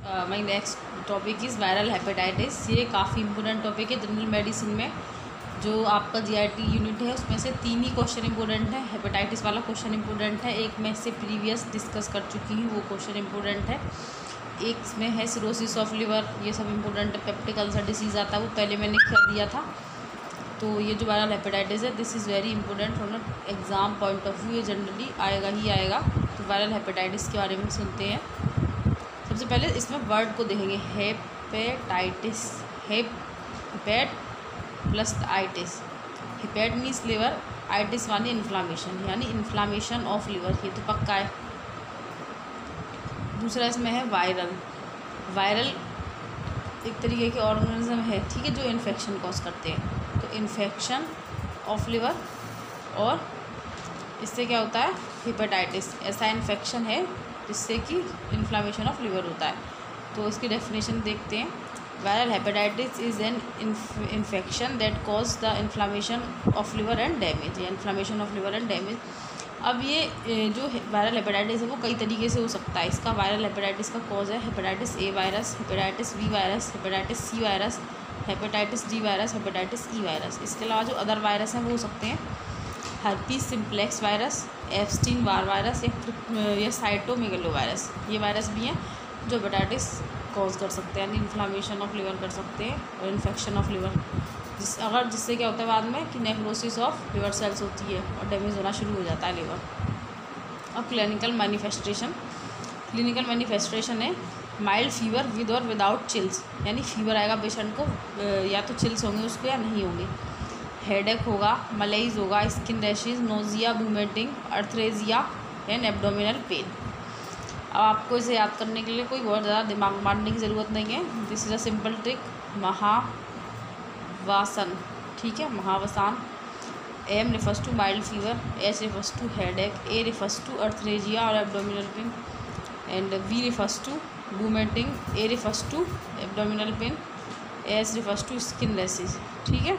My next topic is viral hepatitis. ये काफ़ी important topic है जनरल मेडिसिन में। जो आपका जीआईटी यूनिट है उसमें से 3 ही क्वेश्चन इंपॉर्टेंट है। हेपेटाइटिस वाला क्वेश्चन इंपॉर्टेंट है, एक मैं इससे प्रीवियस डिस्कस कर चुकी हूँ, वो क्वेश्चन इंपॉर्टेंट है। एक इसमें है सिरोसिस ऑफ लिवर, ये सब इंपॉर्टेंट है। पेप्टिक अल्सर डिसीज़ आता है, वो पहले मैंने कर दिया था। तो ये जो वायरल हेपेटाइटिस है, this is very important from exam point of view. ये जनरली आएगा ही आएगा। तो वायरल हेपेटाइटिस के बारे में सुनते हैं। सबसे पहले इसमें वर्ड को देखेंगे, hepatitis. Hepat plus itis. Hepat means liver, itis मानी इन्फ्लामेशन, यानी इन्फ्लामेशन ऑफ लिवर, ये तो पक्का है। दूसरा इसमें है वायरल। वायरल एक तरीके के ऑर्गेनिज्म है, ठीक है, जो इन्फेक्शन कॉज करते हैं। तो इन्फेक्शन ऑफ लिवर, और इससे क्या होता है, हेपेटाइटिस ऐसा इन्फेक्शन है जिससे कि इन्फ्लामेशन ऑफ लिवर होता है। तो इसकी डेफिनेशन देखते हैं। Viral hepatitis is an infection that cause the inflammation of liver and damage, या inflammation of liver and damage. अब ये जो वायरल हेपेटाइटिस है वो कई तरीके से हो सकता है। इसका वायरल हेपेटाइटिस का कॉज है hepatitis A virus, hepatitis B virus, hepatitis C virus, hepatitis D virus, hepatitis E virus. इसके अलावा जो अदर वायरस हैं वो हो सकते हैं herpes simplex virus, Epstein Barr virus, या साइटोमेगलो वायरस। ये वायरस भी हैं जो हेपेटाइटिस कॉज कर सकते हैं, यानी इन्फ्लामेशन ऑफ लिवर कर सकते हैं और इन्फेक्शन ऑफ लिवर, जिससे क्या होता है बाद में कि नेक्रोसिस ऑफ लिवर सेल्स होती है और डैमेज होना शुरू हो जाता है लिवर। अब क्लिनिकल मैनिफेस्टेशन। क्लिनिकल मैनिफेस्टेशन है माइल्ड फीवर विद और विदाउट चिल्स, यानी फीवर आएगा पेशेंट को, या तो चिल्स होंगे उसको या नहीं होंगे। हेडेक होगा, मलेइज होगा, skin rashes, nausea, vomiting, arthralgia and abdominal pain. अब आपको इसे याद करने के लिए कोई बहुत ज़्यादा दिमाग मारने की ज़रूरत नहीं है। This is a simple trick, महावासन, ठीक है, महावसान। M refers to mild fever, H refers to headache, A refers to arthralgia और abdominal pain, and V refers to vomiting, A refers to abdominal pain, H refers to skin rashes, ठीक है,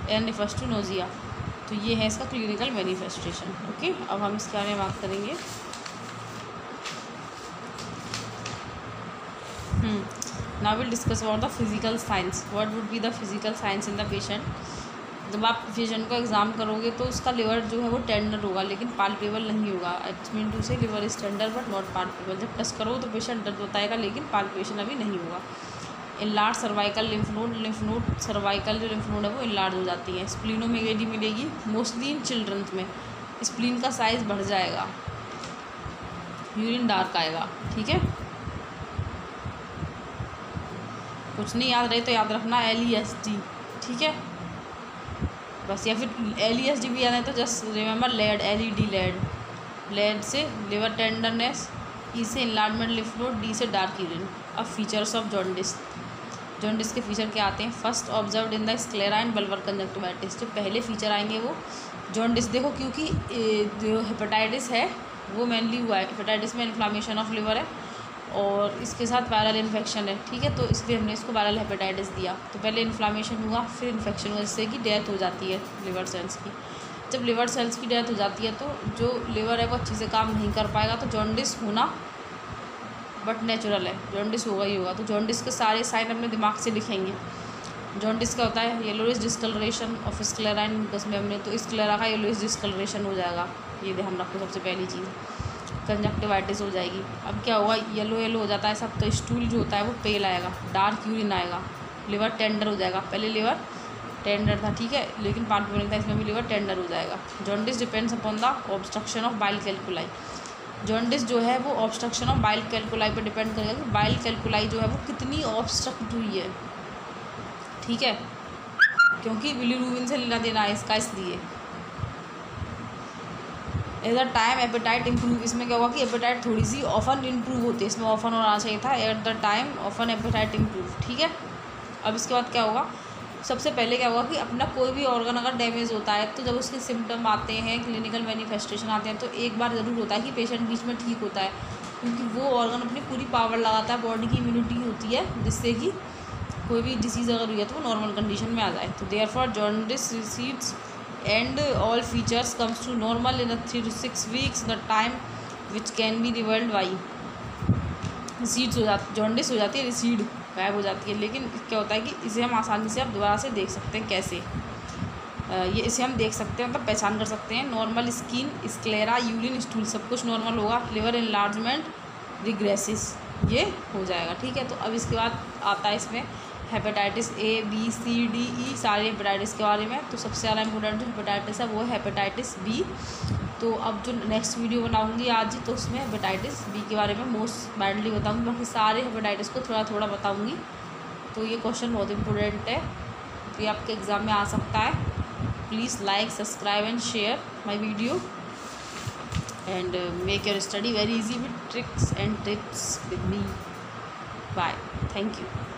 N refers to nausea. तो ये है इसका clinical manifestation. Okay, अब हम इसके बारे में बात करेंगे। Now will discuss about the physical science. What would be the physical science in the patient. जब आप पेशेंट को एग्जाम करोगे तो उसका लिवर जो है वो टेंडर होगा, लेकिन पाल्पेबल नहीं होगा। इट्स मीन टू से liver is tender but not palpable. जब टच करो तो पेशेंट दर्द बताएगा, लेकिन पाल्पेशन अभी नहीं होगा। Enlarge cervical lymph node, cervical जो लिम्फ नोड है वो इनलार्ज हो जाती है। स्प्लीनोमेगेली मिलेगी मोस्टली इन चिल्ड्रंस में। स्प्लीन का साइज बढ़ जाएगा, यूरिन डार्क आएगा, ठीक है। कुछ नहीं याद रहे तो याद रखना LESD, ठीक है, बस। या फिर LESD भी याद है तो just remember led, LED led. Led से लिवर टेंडरनेस, ई से इनलार्जमेंट लिम्फ नोड, डी से डार्क यूरिन। अब फीचर्स ऑफ जॉन्डिस। जॉन्डिस के फीचर क्या आते हैं। First observed in the sclera and bulbar conjunctivitis. जो पहले फीचर आएंगे वो जॉन्डिस, देखो क्योंकि जो हेपेटाइटिस है वो मेनली हुआ है, हेपेटाइटिस में इन्फ्लामेशन ऑफ लिवर है और इसके साथ वायरल इन्फेक्शन है, ठीक है, तो इसलिए हमने इसको वायरल हेपेटाइटिस दिया। तो पहले इन्फ्लामेशन हुआ, फिर इन्फेक्शन हुआ, जिससे कि डेथ हो जाती है लिवर सेल्स की। जब लिवर सेल्स की डेथ हो जाती है तो जो लिवर है वो अच्छे से काम नहीं कर पाएगा, तो जॉन्डिस होना बट नेचुरल है, जॉन्डिस होगा ही होगा। तो जॉन्डिस के सारे साइन अपने दिमाग से लिखेंगे। जॉन्डिस का होता है yellowish discoloration of sclera and mucus membrane, तो स्क्लेरा का येलोइश डिस्कलरेशन हो जाएगा, ये ध्यान रखो सबसे पहली चीज़। कंजक्टिवाइटिस हो जाएगी। अब क्या हुआ, येलो हो जाता है सब, तो स्टूल जो होता है वो पेल आएगा, डार्क यूरिन आएगा, लिवर टेंडर हो जाएगा। पहले लिवर टेंडर था, ठीक है, लेकिन पाल्पेबल नहीं था, इसमें भी लिवर टेंडर हो जाएगा। Jaundice depends upon the obstruction of bile कैल्कुलाई। Jaundice जो है वो ऑब्स्ट्रक्शन ऑफ बाइल कैल्कुलाई पर डिपेंड करेगा कि बाइल कैल्कुलाई जो है वो कितनी ऑब्स्ट्रक्ट हुई है, ठीक है, क्योंकि बिलीरुबिन से लेना देना है इसका, इसलिए। At the time appetite improve, इसमें क्या होगा कि एपेटाइट थोड़ी सी ऑफन इम्प्रूव होती है, इसमें ऑफन होना चाहिए था, at the time often appetite improve, ठीक है। अब इसके बाद क्या होगा, सबसे पहले क्या होगा कि अपना कोई भी ऑर्गन अगर डैमेज होता है तो जब उसके सिम्टम आते हैं, क्लिनिकल मैनिफेस्टेशन आते हैं, तो एक बार ज़रूर होता है कि पेशेंट बीच में ठीक होता है, क्योंकि वो ऑर्गन अपनी पूरी पावर लगाता है, बॉडी की इम्यूनिटी होती है, जिससे कि कोई भी डिसीज़ अगर हुई है तो वो नॉर्मल कंडीशन में आ जाए। तो therefore jaundice recedes and all features comes to normal in a 3 to 6 weeks, the time which can be revealed by recedes हो जाती, जॉन्डिस हो जाती है, रिसीड गायब हो जाती है। लेकिन क्या होता है कि इसे हम आसानी से अब दोबारा से देख सकते हैं। कैसे? ये इसे हम देख सकते हैं, मतलब पहचान कर सकते हैं। Normal skin, sclera, urine stool सब कुछ नॉर्मल होगा। लिवर इनलार्जमेंट, रिग्रेसिस, ये हो जाएगा। ठीक है, तो अब इसके बाद आता है इसमें hepatitis A B C D E, सारे हेपेटाइटिस के बारे में। तो सबसे ज़्यादा इंपॉर्टेंट जो हेपेटाइटिस है वो है हेपेटाइटिस B। तो अब जो नेक्स्ट वीडियो बनाऊंगी आज, तो उसमें हेपेटाइटिस B के बारे में मोस्ट बैडली बताऊंगी। बाकी सारे हेपेटाइटिस को थोड़ा थोड़ा बताऊंगी। तो ये क्वेश्चन बहुत इंपॉर्टेंट है, तो ये आपके एग्ज़ाम में आ सकता है। Please like, subscribe and share my video and make your study very easy with tricks and tips with me. Bye. Thank you.